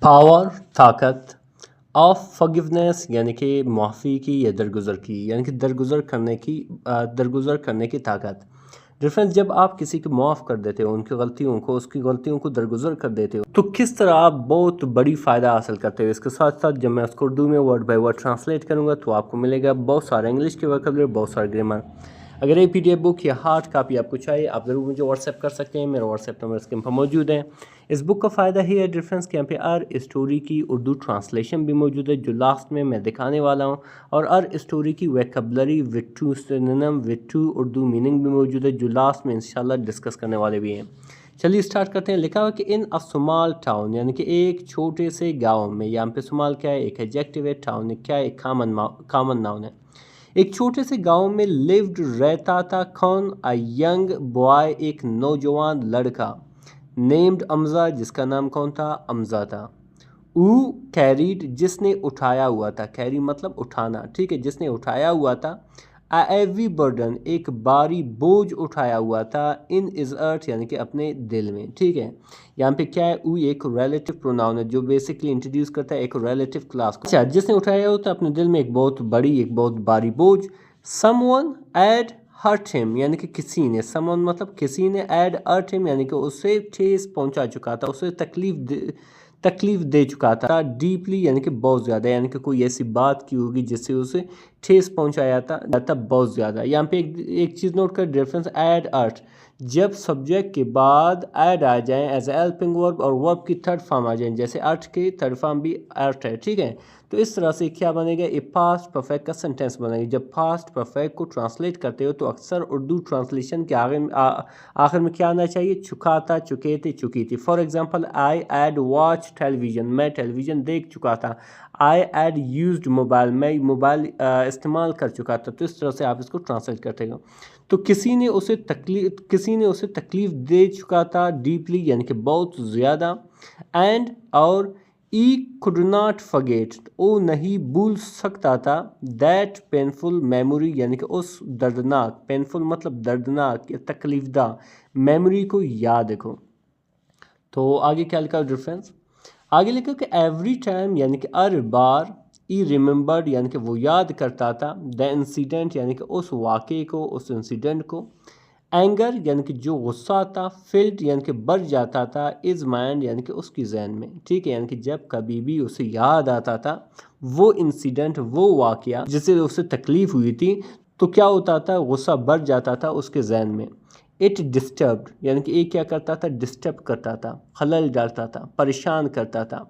Power ताकत of forgiveness यानी कि माफ़ी की या दरगुज़र की यानी कि दरगुज़र करने की ताकत। डिफरेंस जब आप किसी को माफ़ कर देते हो, उनकी गलतियों को उसकी गलतियों को दरगुज़र कर देते हो, तो किस तरह आप बहुत बड़ी फ़ायदा हासिल करते हो। इसके साथ साथ जब मैं उसको उर्दू में वर्ड बाय वर्ड ट्रांसलेट करूँगा तो आपको मिलेगा बहुत सारे इंग्लिश के वोकैबुलरी, बहुत सारे ग्रामर। अगर ये PDF बुक या हार्ड कापी आपको चाहिए, आप ज़रूर मुझे व्हाट्सएप कर सकते हैं। मेरा व्हाट्सएप नंबर स्क्रीन पर मौजूद है। इस बुक का फ़ायदा ही है डिफरेंस के यहाँ पे हर स्टोरी की उर्दू ट्रांसलेशन भी मौजूद है, जो लास्ट में मैं दिखाने वाला हूँ। और हर स्टोरी की vocabulary with two synonym with two Urdu meaning भी मौजूद है, जो लास्ट में इंशाल्लाह डिस्कस करने वाले भी हैं। चलिए स्टार्ट करते हैं। लिखा हुआ कि इन अ स्मॉल टाउन यानी कि एक छोटे से गाँव में, यहाँ पे स्मॉल क्या है, एक एडजेक्टिव है, टाउन क्या है, एक कॉमन नाउन है। एक छोटे से गांव में लिव्ड रहता था कौन, अ यंग बॉय, एक नौजवान लड़का, नेम्ड अमज़ा, जिसका नाम कौन था, अमज़ा था। ऊ कैरीड, जिसने उठाया हुआ था, कैरी मतलब उठाना, ठीक है, जिसने उठाया हुआ था। अ एवी बर्डन, एक भारी बोझ उठाया हुआ था। इन इज अर्थ यानी कि अपने दिल में, ठीक है। यहाँ पे क्या है, ऊ एक रिलेटिव प्रोनाउन है जो बेसिकली इंट्रोड्यूस करता है एक रिलेटिव क्लास को। अच्छा, जिसने उठाया होता है अपने दिल में एक बहुत भारी बोझ। समवन एड हर्ट हिम यानी कि किसी ने, समवन मतलब किसी ने, एड हर्ट हिम यानी कि उसे ठेस पहुंचा चुका था, उसे तकलीफ दे चुका था। डीपली यानी कि बहुत ज़्यादा, यानी कि कोई ऐसी बात की होगी जिससे उसे ठेस पहुंचाया था बहुत ज़्यादा। यहाँ पे एक चीज़ नोट कर, डिफरेंस एड अर्थ, जब सब्जेक्ट के बाद ऐड आ जाए एज ए हेल्पिंग वर्ब और वर्ब की थर्ड फॉर्म आ जाए, जैसे अर्थ की थर्ड फॉर्म भी अर्थ है, ठीक है। तो इस तरह से क्या बनेगा, ए पास्ट परफेक्ट का सेंटेंस बनेगा। जब पास्ट परफेक्ट को ट्रांसलेट करते हो तो अक्सर उर्दू ट्रांसलेशन के आखिर में क्या आना चाहिए, चुका था, चुके थे, चुकी थी। For example, I had watch television, मैं टेलीविज़न देख चुका था। आई एड यूज्ड मोबाइल, मैं मोबाइल इस्तेमाल कर चुका था। तो इस तरह से आप इसको ट्रांसलेट करते हो। तो किसी ने उसे तकलीफ दे चुका था, डीपली यानी कि बहुत ज़्यादा। एंड और ई कुड नॉट फॉरगेट, वो नहीं भूल सकता था। दैट पेनफुल मेमोरी यानी कि उस दर्दनाक, पेनफुल मतलब दर्दनाक या तकलीफदा मेमोरी को याद रखो। तो आगे क्या लिखा डिफरेंस, आगे लिखा कि एवरी टाइम यानी कि हर बार, ई रिमेंबर्ड यानी कि वो याद करता था, द इंसिडेंट यानी कि उस वाक़े को, उस इंसिडेंट को। एंगर यानी कि जो गुस्सा था, फिल्ड यानी कि बढ़ जाता था, इज माइंड यानी कि उसकी जहन में, ठीक है। यानी कि जब कभी भी उसे याद आता था वो इंसिडेंट, वो वाक़या जिससे उसे तकलीफ़ हुई थी, तो क्या होता था, गुस्सा बढ़ जाता था उसके जहन में। इट डिस्टर्ब्ड यानी कि ये क्या करता था, डिस्टर्ब करता था, खलल डालता था, परेशान करता था।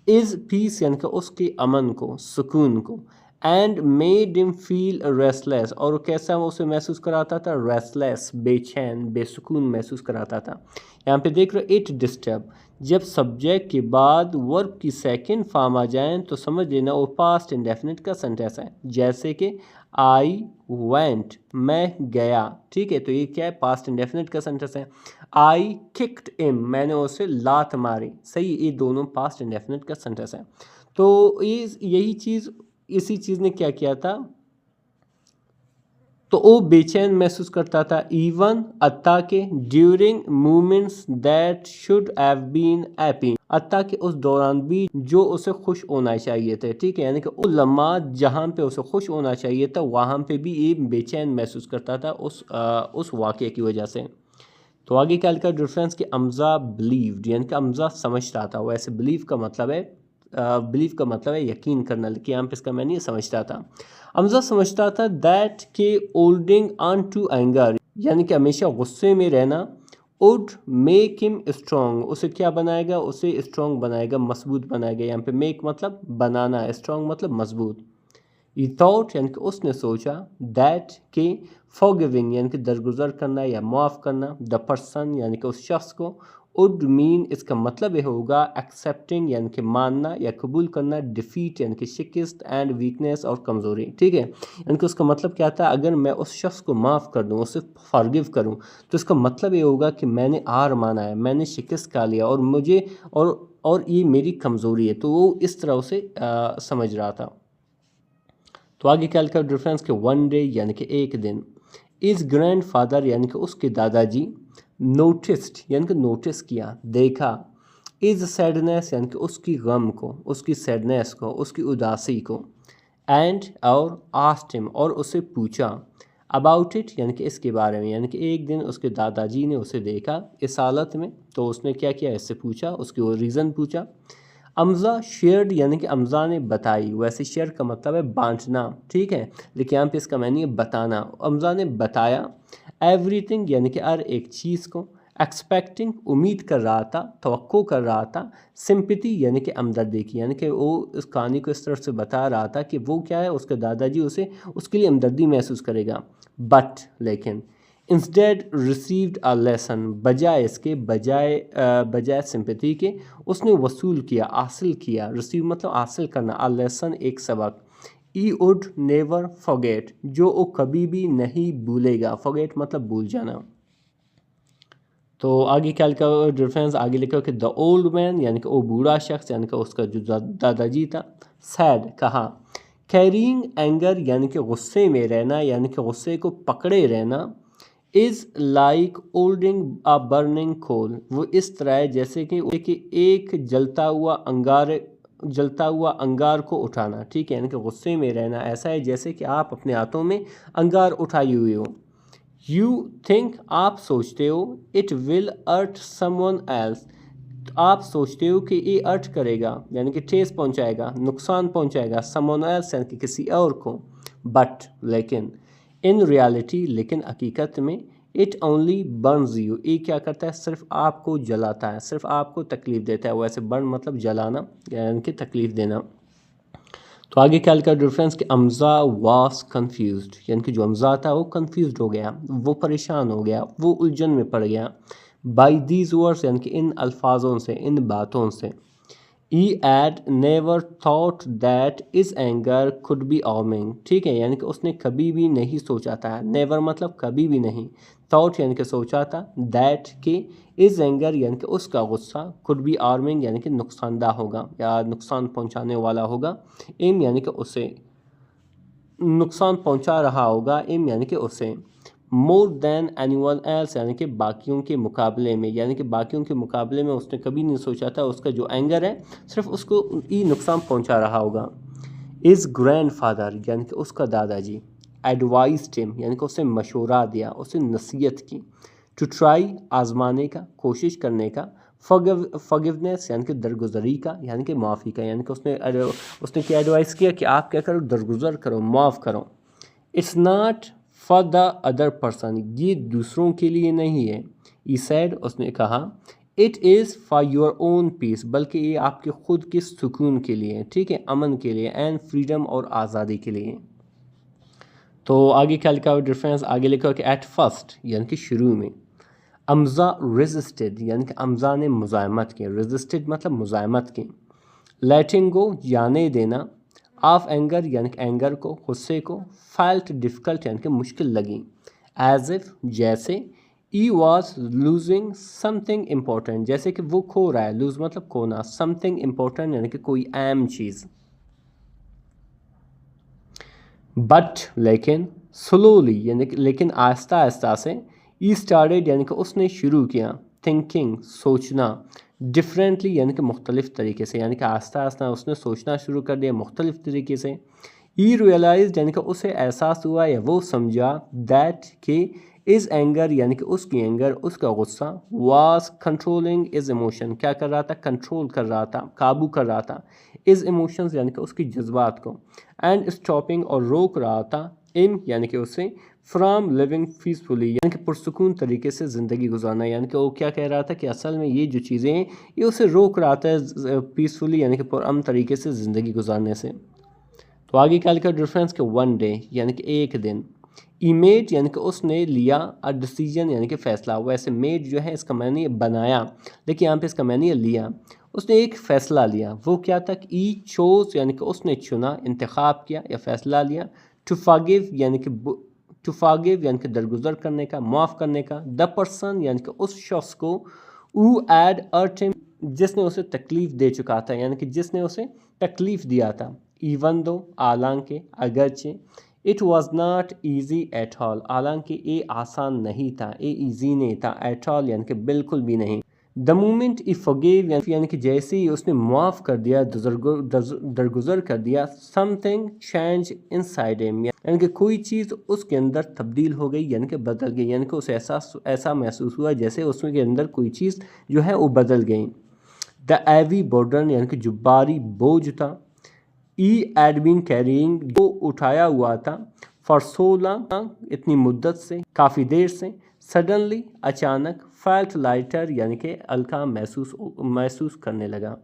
इज़ पीस यानी कि उसके अमन को, सुकून को। And made him feel restless, और वो कैसा वो उसे महसूस कराता था, रेस्टलेस, बेचैन, बेसुकून महसूस कराता था। यहाँ पे देख रहे हो, इट डिस्टर्ब, जब सब्जेक्ट के बाद वर्ब की सेकंड फॉर्म आ जाए तो समझ लेना वो पास्ट इंडेफिनिट का सेंटेंस है। जैसे कि आई वेंट, मैं गया, ठीक है। तो ये क्या है, पास्ट इंडेफिनिट का सेंटेंस है। आई किक्ड हिम, मैंने उसे लात मारी, सही, ये दोनों पास्ट इंडेफिनिट का सेंटेंस है। तो इसी चीज़ ने क्या किया था, तो वो बेचैन महसूस करता था, इवन अत्ता के, during moments that should have been happy, अत्ता के उस दौरान भी जो उसे खुश होना चाहिए थे, ठीक है। यानी कि उस लम्हा जहाँ पे उसे खुश होना चाहिए था वहाँ पे भी ये बेचैन महसूस करता था उस वाक़े की वजह से। तो आगे क्या लिखा डिफरेंस कि अमज़ा बिलीव्ड यानी कि अमज़ा समझता था। वैसे बिलीव का मतलब है यकीन करना, लेकिन यहाँ पे इसका मैं नहीं समझता था। अमज़ा समझता था दैट के होल्डिंग ऑन टू एंगर यानी कि हमेशा गुस्से में रहना, वुड मेक हिम स्ट्रॉन्ग, उसे क्या बनाएगा, उसे स्ट्रॉन्ग बनाएगा, मजबूत बनाएगा। यहाँ पे मेक मतलब बनाना, स्ट्रॉन्ग मतलब मजबूत। ई थॉट यानी कि उसने सोचा, दैट कि फॉरगिविंग यानी कि दरगुजर करना या माफ़ करना, द पर्सन यानी कि उस शख्स को, वुड मीन इसका मतलब ये होगा एक्सेप्टिंग यानी कि मानना या कबूल करना, डिफीट यानी कि शिकस्त, एंड वीकनेस और कमज़ोरी, ठीक है। यानी कि उसका मतलब क्या था, अगर मैं उस शख्स को माफ़ कर दूँ, उसे फॉरगिव करूँ, तो इसका मतलब ये होगा कि मैंने हार माना है, मैंने शिकस्त खा लिया और मुझे और ये मेरी कमज़ोरी है। तो वो इस तरह उसे समझ रहा था। तो आगे क्या लिखा डिफरेंस के वन डे यानी कि एक दिन, इज ग्रैंड फादर यानी कि उसके दादाजी, नोटिस्ड यानी कि नोटिस किया, देखा, इज़ सैडनेस यानी कि उसकी गम को, उसकी सैडनेस को, उसकी उदासी को। एंड और आस्क्ड हिम और उससे पूछा अबाउट इट यानी कि इसके बारे में, यानी कि एक दिन उसके दादाजी ने उसे देखा इस हालत में, तो उसने क्या किया, इससे पूछा, उसकी वो रीज़न पूछा। अमज़ा शेयर्ड यानी कि अमज़ा ने बताई, वैसे शेयर का मतलब है बांटना, ठीक है, लेकिन यहाँ पे इसका मानी है बताना। अमज़ा ने बताया एवरीथिंग यानी कि हर एक चीज़ को। एक्सपेक्टिंग उम्मीद कर रहा था, तवक्को कर रहा था। सिंपैथी यानी कि हमदर्दी की, यानी कि वो इस कहानी को इस तरह से बता रहा था कि वो क्या है, उसके दादाजी उसे उसके लिए हमदर्दी महसूस करेगा। बट लेकिन इंस्टेड रिसीव्ड अ लेसन, बजाय इसके, बजाय सिंपैथी के उसने वसूल किया, हासिल किया। रिसीव मतलब हासिल करना, अ लेसन एक सबक। ई वुड नेवर फॉरगेट जो वो कभी भी नहीं भूलेगा, फॉरगेट मतलब भूल जाना। तो आगे क्या लिखा हुआ डिफरेंस, आगे लिखा हुआ कि द ओल्ड मैन यानी कि वो बूढ़ा शख्स, यानी कि उसका जो दादाजी था, सैड कहा, कैरिंग एंगर यानी कि गुस्से में रहना, यानी कि गुस्से को पकड़े रहना, is like holding a burning coal, वो इस तरह है जैसे कि एक जलता हुआ अंगार को उठाना, ठीक है, यानी कि गुस्से में रहना ऐसा है जैसे कि आप अपने हाथों में अंगार उठाई हुई हो। यू थिंक आप सोचते हो, इट विल अर्ट समवन एल्स, आप सोचते हो कि ये अर्ट करेगा यानी कि ठेस पहुंचाएगा, नुकसान पहुंचाएगा, समवन एल्स यानी कि किसी और को। बट लेकिन इन रियलिटी लेकिन हकीकत में, इट ओनली बर्न्स यू, ये क्या करता है, सिर्फ आपको जलाता है, सिर्फ आपको तकलीफ़ देता है। वैसे बर्न मतलब जलाना यानी कि तकलीफ़ देना। तो आगे क्या लिखा डिफरेंस कि अमज़ा वास कन्फ्यूज्ड, यानी कि जो अमज़ा था वो कन्फ्यूज्ड हो गया, वो परेशान हो गया, वो उलझन में पड़ गया। बाई दीज वर्ड्स यानी कि इन अल्फाजों से, इन बातों से। He'd never thought that is anger could be harming, ठीक है, यानी कि उसने कभी भी नहीं सोचा था, नेवर मतलब कभी भी नहीं, थॉट यानी कि सोचा था, दैट कि इज एंगर यानी कि उसका गुस्सा, कुड बी आर्मिंग यानी कि नुकसानदा होगा या नुकसान पहुंचाने वाला होगा, एम यानी कि उसे नुकसान पहुंचा रहा होगा, एम यानी कि उसे, मोर देन एनीवन एल्स यानी कि बाकियों के मुकाबले में, यानी कि बाकियों के मुकाबले में उसने कभी नहीं सोचा था उसका जो एंगर है सिर्फ उसको ही नुकसान पहुंचा रहा होगा। इज़ ग्रैंड फादर यानी कि उसका दादाजी, एडवाइस्ड हिम यानी कि उसे मशवरा दिया, उसे नसीहत की, टू ट्राई आजमाने का, कोशिश करने का, फॉरगिवनेस यानी कि दरगुजरी का, यानी कि माफ़ी का, यानी कि उसने क्या एडवाइस किया कि आप क्या करो, दरगुजर करो, माफ़ करो। It's not for the other person, ये दूसरों के लिए नहीं है। ई सैड उसने कहा, it is for your own peace, बल्कि ये आपके खुद के सुकून के लिए, ठीक है, अमन के लिए, एंड फ्रीडम और आज़ादी के लिए। तो आगे क्या लिखा हुआ डिफरेंस, आगे लिखा हुआ कि एट फर्स्ट यानी कि शुरू में, अमज़ा रेजिस्टेड यानी कि अमज़ा ने मुज़ाहमत की, रेजिस्टेड मतलब मुज़ाहमत की, लेटिंग गो जाने देना, ऑफ एंगर यानी कि एंगर को, गुस्से को, फाइल्ट डिफ़िकल्ट यानी कि मुश्किल लगी, एज इफ जैसे, ई वॉज लूजिंग समथिंग इम्पोर्टेंट जैसे कि वो खो रहा है, लूज मतलब खोना, समथिंग इम्पोर्टेंट यानी कि कोई अहम चीज़। बट लेकिन, स्लोली यानी कि लेकिन आहिस्ता आहिस्ता से, ई स्टार्टेड यानी कि उसने शुरू किया, थिंकिंग सोचना, डिफरेंटली यानी कि मुख्तलिफ तरीके से, यानी कि आहिस्ता आहिस्ता उसने सोचना शुरू कर दिया मुख्तलिफ तरीके से। ई रियलाइज यानी कि उसे एहसास हुआ या वो समझा, दैट कि इज़ एंगर यानी कि उसकी एंगर, उसका गुस्सा, वाज कंट्रोलिंग इज़ इमोशन, क्या कर रहा था, कंट्रोल कर रहा था, काबू कर रहा था, इज़ इमोशंस यानी कि उसकी जज्बात को, एंड स्टॉपिंग और रोक रहा था, इन यानी कि उसे, फ्राम लिविंग पीसफुली यानी कि पुरसुकून तरीके से ज़िंदगी गुजारना, यानी कि वो क्या कह रहा था कि असल में ये जो चीज़ें हैं ये उसे रोक रहा था पीसफुली यानी कि पुरअमन तरीके से ज़िंदगी गुजारने से। तो आगे क्या लिखा डिफरेंस के वन डे यानी कि एक दिन, ई मेड यानी कि उसने लिया, अ डिसीजन यानी कि फ़ैसला, वैसे मेड जो है इसका मानी बनाया, लेकिन यहाँ पे इसका मानी है लिया, उसने एक फ़ैसला लिया, वो क्या था, ई चोज़ यानी कि उसने चुना, इंतखाब किया या फ़ैसला लिया, टू फॉरगिव यानी कि दरगुजर करने का, माफ़ करने का, द पर्सन यानी कि उस शख्स को, ऊ एड अर्ट हिम जिसने उसे तकलीफ़ दे चुका था, यानी कि जिसने उसे तकलीफ़ दिया था, इवन दो हालांकि, अगरचे, it was not easy at all, हालांकि ये आसान नहीं था, ये ईजी नहीं था, एट ऑल यानी कि बिल्कुल भी नहीं, द मोमेंट ई फॉरगिव यानी कि जैसे ही उसने माफ़ कर दिया, दरगुजर कर दिया, समथिंग चेंज इनसाइड हिम, यानी कि कोई चीज़ उसके अंदर तब्दील हो गई, यानी कि बदल गई, यानी कि उसे ऐसा महसूस हुआ जैसे उसके अंदर कोई चीज़ जो है वो बदल गई। द एवी बर्डन यानी कि जो भारी बोझ था, ई एड बीन कैरिंग जो उठाया हुआ था, फॉर सो लॉन्ग इतनी मुद्दत से, काफ़ी देर से, सडनली अचानक, फेल्ट लाइटर यानी कि हल्का महसूस करने लगा।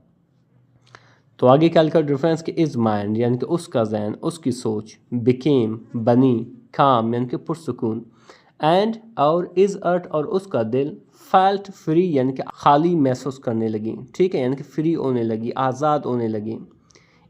तो आगे क्या लिखा डिफरेंस कि इज माइंड यानी कि उसका जहन, उसकी सोच, बिकेम बनी, काम यानी कि पुरसुकून, एंड और इज अर्ट और उसका दिल, फेल्ट फ्री यानी कि खाली महसूस करने लगी, ठीक है, यानी कि फ्री होने लगी, आज़ाद होने लगी।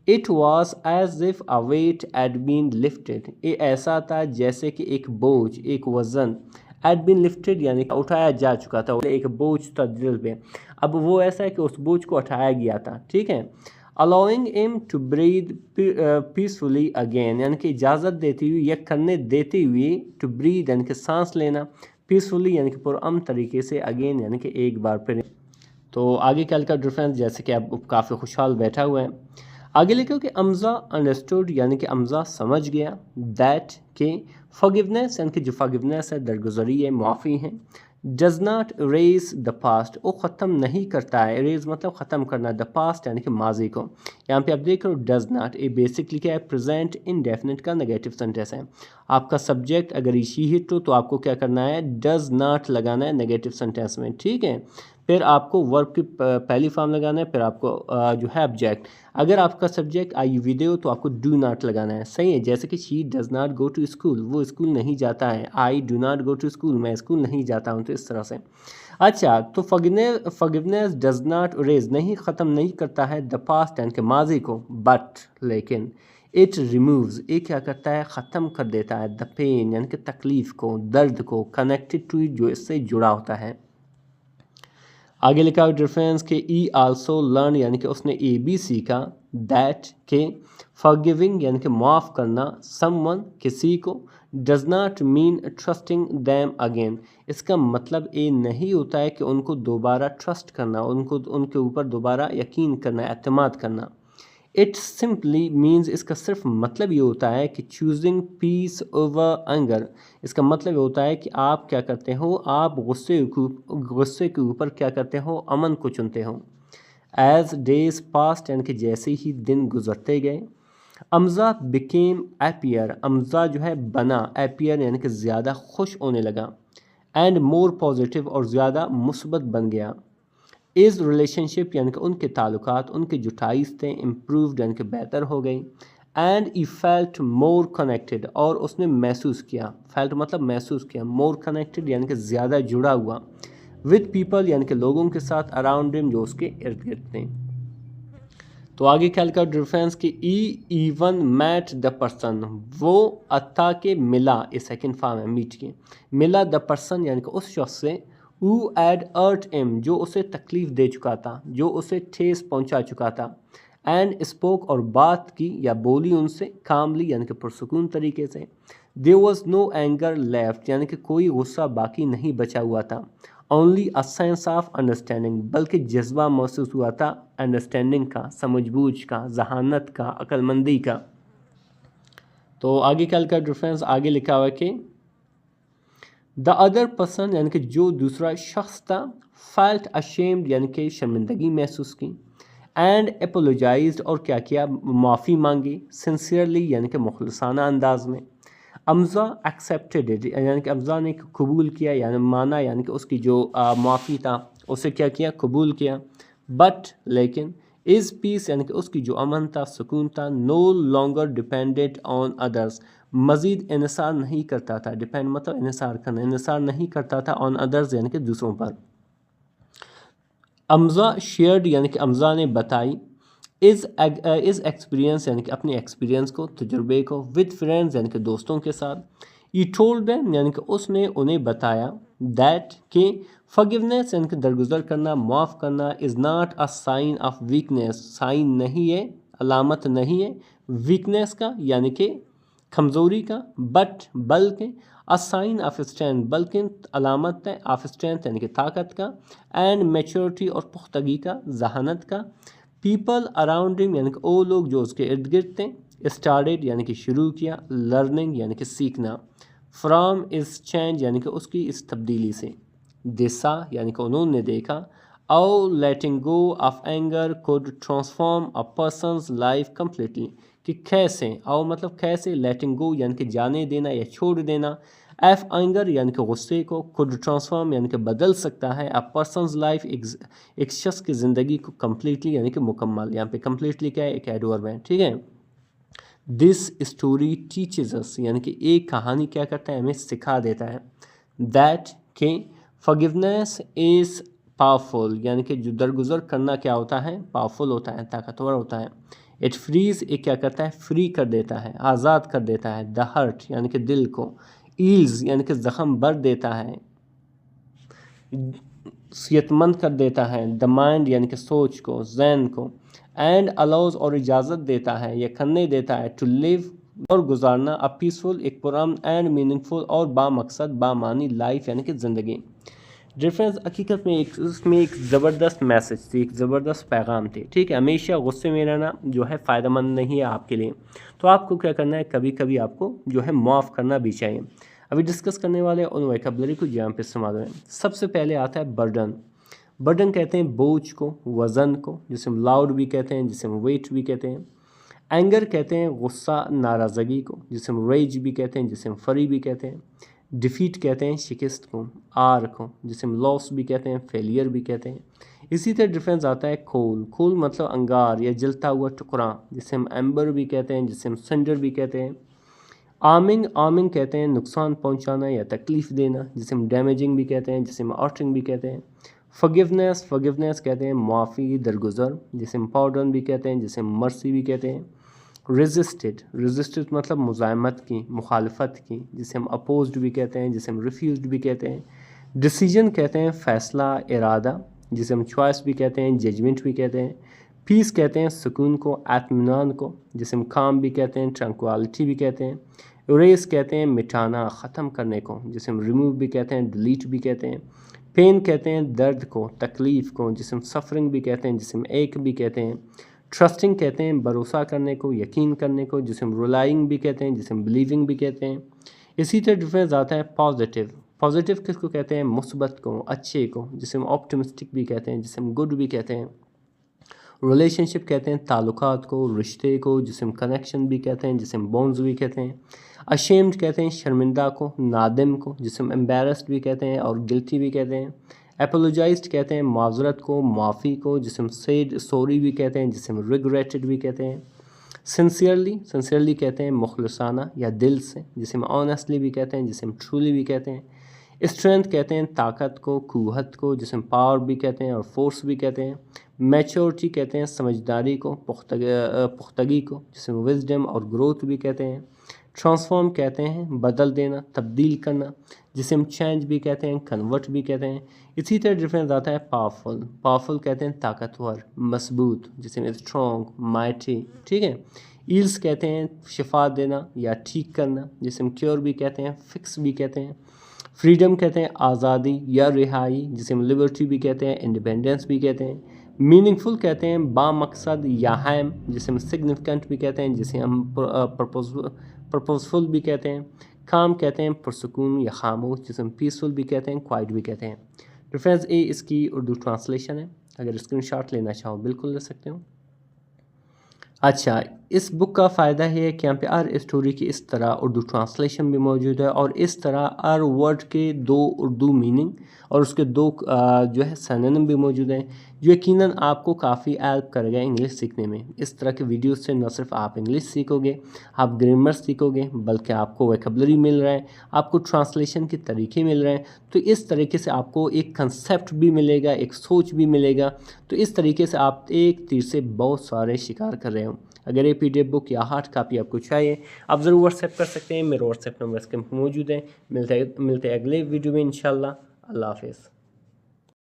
It was as if a weight had been lifted, ये ऐसा था जैसे कि एक बोझ, एक वज़न, एड बीन लिफ्टेड यानी कि उठाया जा चुका था, एक बोझ था दिल पे, अब वो ऐसा है कि उस बोझ को उठाया गया था, ठीक है। Allowing him to breathe peacefully again यानी कि इजाज़त देती हुई या करने देते हुए, टू ब्रीद यानी कि सांस लेना, पीसफुली यानी कि पुरअमन तरीके से, अगेन यानी कि एक बार फिर। तो आगे क्या लिखा डिफरेंस, जैसे कि आप काफ़ी खुशहाल बैठा हुआ है। आगे लिखो कि अमज़ा अंडरस्टूड यानी कि अमज़ा समझ गया, दैट के फॉरगिवनेस यानी कि जो फॉरगिवनेस है, दरगुजरी है, माफ़ी है, does not erase the past वो ख़त्म नहीं करता है, इरेज मतलब ख़त्म करना, द पास्ट यानी कि माजी को। यहाँ पे आप देख रहे हो डज नॉट, ये बेसिकली क्या है, प्रेजेंट इंडेफिनिट का नेगेटिव सेंटेंस है। आपका सब्जेक्ट अगर इसी हिट हो तो आपको क्या करना है, डज नॉट लगाना है नेगेटिव सेंटेंस में, ठीक है। फिर आपको वर्ब की पहली फॉर्म लगाना है, फिर आपको जो है ऑब्जेक्ट। अगर आपका सब्जेक्ट आई वीडियो तो आपको डू नॉट लगाना है, सही है। जैसे कि she does not go to school, वो स्कूल नहीं जाता है, I do not go to school, मैं स्कूल नहीं जाता हूँ, तो इस तरह से। अच्छा, तो फॉरगिवनेस डज नॉट इरेज नहीं, ख़त्म नहीं करता है, द पास्ट यानी कि माजी को, बट लेकिन इट रिमूव्स ये क्या करता है, ख़त्म कर देता है, द पेन यानी कि तकलीफ़ को, दर्द को, कनेक्टेड टू जो इससे जुड़ा होता है। आगे लिखा हुआ डिफरेंस के ई आल्सो लर्न यानी कि उसने ए भी सीखा, दैट के फॉरगिविंग यानी कि माफ़ करना, समवन किसी को, does not mean trusting them again इसका मतलब ये नहीं होता है कि उनको दोबारा ट्रस्ट करना, उनको उनके ऊपर दोबारा यकीन करना, एतमाद करना। इट सिंपली मीन्स इसका सिर्फ मतलब ये होता है कि चूजिंग पीस ओवर एंगर, इसका मतलब ये होता है कि आप क्या करते हो, आप गुस्से के ऊपर क्या करते हो, अमन को चुनते हो। एज डेज पास्ट यानी कि जैसे ही दिन गुजरते गए, अमज़ा बिकेम एपियर, अमज़ा जो है बना, एपियर यानी कि ज़्यादा खुश होने लगा, एंड मोर पॉजिटिव और ज़्यादा मुस्बत बन गया। इज़ रिलेशनशिप यानी कि उनके ताल्लुकात, उनके जो टाइज थे, इम्प्रूव्ड यानी कि बेहतर हो गई, and E felt more connected और उसने महसूस किया, फेल्ट मतलब महसूस किया, मोर कनेक्टेड यानी कि ज़्यादा जुड़ा हुआ, विद पीपल यानी कि लोगों के साथ, अराउंड हिम जो उसके इर्द गिर्द थे। तो आगे ख्याल का डिफरेंस कि ई इवन मैट द पर्सन, वो अत्ता के मिला, ये सेकंड फॉर्म है मीट के, मिला द पर्सन यानी कि उस शख्स से, हु एड अर्ट एम जो उसे तकलीफ़ दे चुका था, जो उसे ठेस पहुंचा चुका था, एंड स्पोक और बात की या बोली उनसे, कामली यानी कि पुरसुकून तरीके से, there was no anger left यानी कि कोई गुस्सा बाकी नहीं बचा हुआ था, only a sense of understanding बल्कि जज्बा महसूस हुआ था अंडरस्टैंडिंग का, समझबूझ का, जहानत का, अक्लमंदी का। तो आगे क्या लिखा डिफरेंस, आगे लिखा हुआ कि द अदर पर्सन यानी कि जो दूसरा शख्स था, फेल्ट अशेम्ड यानी कि शर्मिंदगी महसूस की, एंड एपोलोजाइज्ड और क्या किया, माफ़ी मांगी, सिंसियरली यानी कि मुखलसाना अंदाज में। अमज़ा एक्सेप्टेड इट यानी कि अमज़ा ने कबूल किया, यानी माना, यानी कि उसकी जो माफ़ी था उसे क्या किया, कबूल किया। बट लेकिन इज़ पीस यानी कि उसकी जो अमन था, सुकून था, no longer depended on others मज़ीद इन्हिसार नहीं करता था, डिपेंड मतलब इन्हिसार करना, इन्हिसार नहीं करता था ऑन अदर्स यानी कि दूसरों पर। अमज़ा शेयर्ड यानी कि अमज़ा ने बताई, इज़ एक्सपीरियंस यानी कि अपने एक्सपीरियंस को, तजुर्बे को, विद फ्रेंड्स यानी कि दोस्तों के साथ। ई टोल्ड दैम यानी कि उसने उन्हें बताया, दैट कि फॉरगिवनेस यानी कि दरगुजर करना, माफ़ करना, is not a sign of weakness, sign नहीं है, अलामत नहीं है वीकनेस का, यानी कि कमज़ोरी का, बट बल्कि, अ साइन ऑफ स्ट्रेंथ बल्कि अलामत है, ऑफ स्ट्रेंथ यानी कि ताकत का, एंड मैच्योरिटी और पुख्तगी का, जहानत का। पीपल अराउंड हिम यानी कि वो लोग जो उसके इर्द गिर्द थे। स्टार्टेड यानी कि शुरू किया, लर्निंग यानी कि सीखना, फ्राम इस चेंज यानी कि उसकी इस तब्दीली से, दिशा यानी कि उन्होंने देखा, और letting go of anger could transform a person's life completely, कि कैसे, और मतलब कैसे, लेटिंग गो यानी कि जाने देना या छोड़ देना, एफ एंगर यानी कि गुस्से को, कुड ट्रांसफॉर्म यानी कि बदल सकता है, अ पर्सनस लाइफ एक शख्स की ज़िंदगी को कम्प्लीटली यानी कि मुकम्मल, यहाँ पे कम्प्लीटली क्या है, एक एडवर्ब है, ठीक है। दिस स्टोरी टीचेज अस यानी कि एक कहानी क्या करता है, हमें सिखा देता है, दैट कि फॉरगिवनेस इज़ पावरफुल यानी कि जो दरगुजर करना क्या होता है, पावरफुल होता है, ताकतवर होता है। इट फ्रीज एक क्या करता है, फ्री कर देता है, आज़ाद कर देता है। द हर्ट यानी कि दिल को, ईल्स यानी कि ज़ख़म भर देता है, सेहतमंद कर देता है। द माइंड यानी कि सोच को, जहन को। एंड अलाउज और इजाज़त देता है या करने देता है, टू लिव और गुजारना, अ पीसफुल एक पुरअमन एंड मीनिंगफुल और बामकसद बामानी लाइफ यानी कि ज़िंदगी। डिफरेंस हकीकत में एक उसमें एक ज़बरदस्त मैसेज थी, एक ज़बरदस्त पैगाम थी, ठीक है। हमेशा गुस्से में रहना जो है फ़ायदेमंद नहीं है आपके लिए, तो आपको क्या करना है, कभी कभी आपको जो है माफ़ करना भी चाहिए। अभी डिस्कस करने वाले उन वोकैबुलरी को यहाँ पे इस्तेमाल करें। सबसे पहले आता है बर्डन। बर्डन कहते हैं बोझ को, वज़न को, जिसे हम लाउड भी कहते हैं, जिसे हम वेट भी कहते हैं। एंगर कहते हैं गुस्सा, नाराज़गी को, जिसे हम रेज भी कहते हैं, जिसे हम फरी भी कहते हैं। डिफीट कहते हैं शिकस्त को, आर को, जिसे हम लॉस भी कहते हैं, फेलियर भी कहते हैं। इसी तरह डिफरेंस आता है खोल। खोल मतलब अंगार या जलता हुआ टुकड़ा, जिसे हम एम्बर भी कहते हैं, जिसे हम सिंडर भी कहते हैं। आर्मिंग, आर्मिंग कहते हैं नुकसान पहुंचाना या तकलीफ़ देना, जिसे हम डैमेजिंग भी कहते हैं, जिसे हम आर्टिंग भी कहते हैं। फॉरगिवनेस, फॉरगिवनेस कहते हैं माफ़ी, दरगुजर, जिसे हम पार्डन भी कहते हैं, जिसे हम मर्सी भी कहते हैं। रेजिस्टेड, रेजिस्टेड मतलब मुज़ाहमत की, मुखालफत की, जिसे हम अपोज्ड भी कहते हैं, जिसे हम रिफ्यूज्ड भी कहते हैं। डिसीजन कहते हैं फ़ैसला, इरादा, जिसे हम चॉइस भी कहते हैं, जजमेंट भी कहते हैं। पीस कहते हैं सुकून को, एतमीनान को, जिसे हम काम भी कहते हैं, ट्रंक्वालिटी भी कहते हैं। इरेज कहते हैं मिटाना, ख़त्म करने को, जिसे हम रिमूव भी कहते हैं, डिलीट भी कहते हैं। पेन कहते हैं दर्द को, तकलीफ़ को, जिसे हम सफरिंग भी कहते हैं, जिसे हम एक भी कहते हैं। ट्रस्टिंग कहते हैं भरोसा करने को, यकीन करने को, जिसे हम रिलाइंग भी कहते हैं, जिसे हम बिलीविंग भी कहते हैं। इसी तरह डिफरेंस आता है पॉजिटिव। पॉजिटिव किसको कहते हैं, मुस्बत को, अच्छे को, जिसे हम ऑप्टिमिस्टिक भी कहते हैं, जिसे हम गुड भी कहते हैं। रिलेशनशिप कहते हैं ताल्लुकात को, रिश्ते को, जिसे हम कनेक्शन भी कहते हैं, जिसे हम बॉन्ड्स भी कहते हैं। अशेम्ड कहते हैं शर्मिंदा को, नादिम को, जिसे हम एम्बेरस्ड भी कहते हैं और गिल्टी भी कहते हैं। एपोलोजाइज्ड कहते हैं माजरत को, माफ़ी को, जिसे हम सेड सॉरी भी कहते हैं, जिसे हम रिग्रेटेड भी कहते हैं। सिंसियरली, सिंसियरली कहते हैं मुखलसाना या दिल से, जिसे हम ऑनेस्टली भी कहते हैं, जिसे हम ट्रूली भी कहते हैं। स्ट्रेंथ कहते हैं ताकत को, कुव्वत को, जिसे हम पावर भी कहते हैं और फोर्स भी कहते हैं। मैच्योरिटी कहते हैं समझदारी को, पुख्तगी को, जिसे हम विजडम और ग्रोथ भी कहते हैं। ट्रांसफॉर्म कहते हैं बदल देना, तब्दील करना, जिसे हम चेंज भी कहते हैं, कन्वर्ट भी कहते हैं। इसी तरह डिफरेंस आता है पावरफुल। पावरफुल कहते हैं ताकतवर, मजबूत, जिसे हम स्ट्रॉन्ग, माइटी, ठीक है। ईल्स कहते हैं शिफा देना या ठीक करना, जिसे हम क्योर भी कहते हैं, फिक्स भी कहते हैं। फ्रीडम कहते हैं आज़ादी या रिहाई, जिसे हम लिबर्टी भी कहते हैं, इंडिपेंडेंस भी कहते हैं। मीनिंगफुल कहते हैं बामकसद या हैम, जिसे हम सिग्निफिकेंट भी कहते हैं, जिसे हम पर्पसफुल भी कहते हैं। काम कहते हैं पुरसुकून या खामोश, जिसे हम पीसफुल भी कहते हैं, क्वाइट भी कहते हैं। रेफरेंस ए इसकी उर्दू ट्रांसलेशन है, अगर स्क्रीनशॉट लेना चाहो बिल्कुल ले सकते हो। अच्छा, इस बुक का फ़ायदा है कि यहाँ पे हर स्टोरी की इस तरह उर्दू ट्रांसलेशन भी मौजूद है और इस तरह हर वर्ड के दो उर्दू मीनिंग और उसके दो जो है सिनोनिम भी मौजूद हैं, जो यकीनन आपको काफ़ी हेल्प करेगा इंग्लिश सीखने में। इस तरह के वीडियोस से न सिर्फ आप इंग्लिश सीखोगे, आप ग्रामर सीखोगे, बल्कि आपको वोकैबुलरी मिल रहा है, आपको ट्रांसलेशन के तरीके मिल रहे हैं। तो इस तरीके से आपको एक कंसेप्ट भी मिलेगा, एक सोच भी मिलेगा। तो इस तरीके से आप एक तीर से बहुत सारे शिकार कर रहे हो। अगर ये PDF बुक या हार्ड कापी आपको चाहिए, आप ज़रूर व्हाट्सएप कर सकते हैं। मेरा व्हाट्सएप नंबर इसके मौजूद है। मिलते हैं अगले वीडियो में इंशाल्लाह। अल्लाह हाफ़िज़।